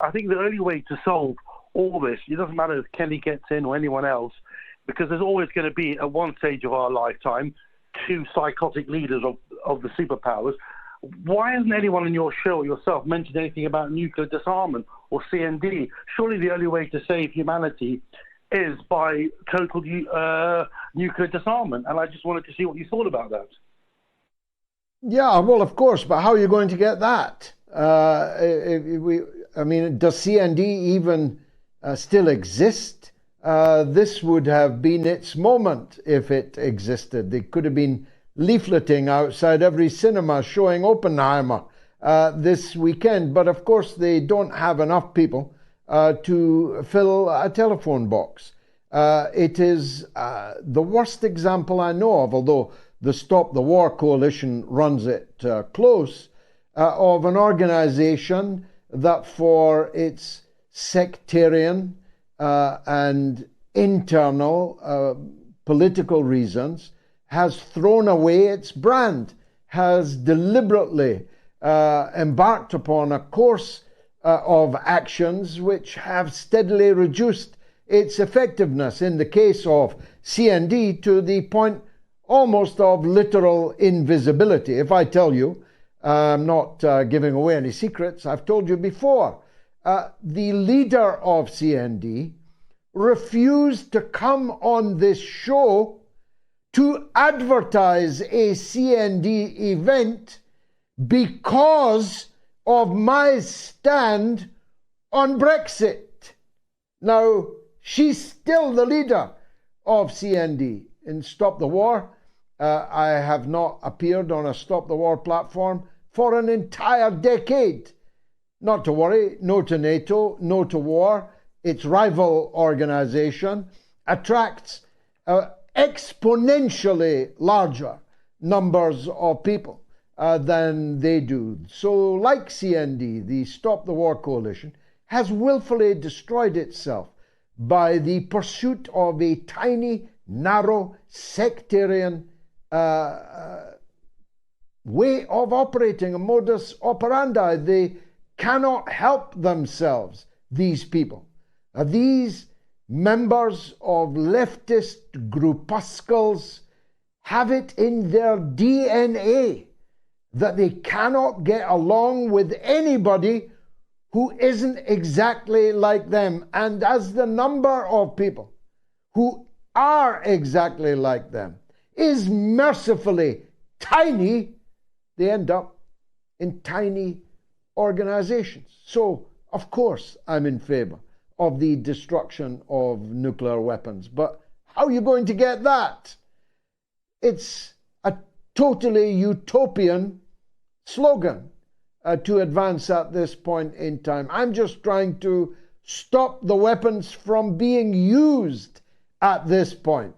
I think the only way to solve all this, it doesn't matter if Kenny gets in or anyone else, because there's always going to be, at one stage of our lifetime, two psychotic leaders of the superpowers. Why hasn't anyone in your show or yourself mentioned anything about nuclear disarmament or CND? Surely the only way to save humanity is by total nuclear disarmament. And I just wanted to see what you thought about that. Yeah, well, of course, but how are you going to get that? Does CND even still exist? This would have been its moment if it existed. They could have been leafleting outside every cinema showing Oppenheimer this weekend. But of course, they don't have enough people to fill a telephone box. It is the worst example I know of, although the Stop the War Coalition runs it close, of an organization that for its sectarian and internal political reasons has thrown away its brand, has deliberately embarked upon a course of actions which have steadily reduced its effectiveness, in the case of CND, to the point almost of literal invisibility. If I tell you, I'm not giving away any secrets, I've told you before, the leader of CND refused to come on this show to advertise a CND event because of my stand on Brexit. Now, she's still the leader of CND. In Stop the War, I have not appeared on a Stop the War platform for an entire decade. Not to worry, no to NATO, no to war. Its rival organization attracts exponentially larger numbers of people than they do. So, like CND, the Stop the War Coalition has willfully destroyed itself by the pursuit of a tiny, narrow, sectarian way of operating, a modus operandi. They cannot help themselves, these people. These members of leftist groupuscules have it in their DNA that they cannot get along with anybody who isn't exactly like them. And as the number of people who are exactly like them is mercifully tiny, they end up in tiny organizations. So, of course, I'm in favor of the destruction of nuclear weapons. But how are you going to get that? It's a totally utopian slogan to advance at this point in time. I'm just trying to stop the weapons from being used at this point.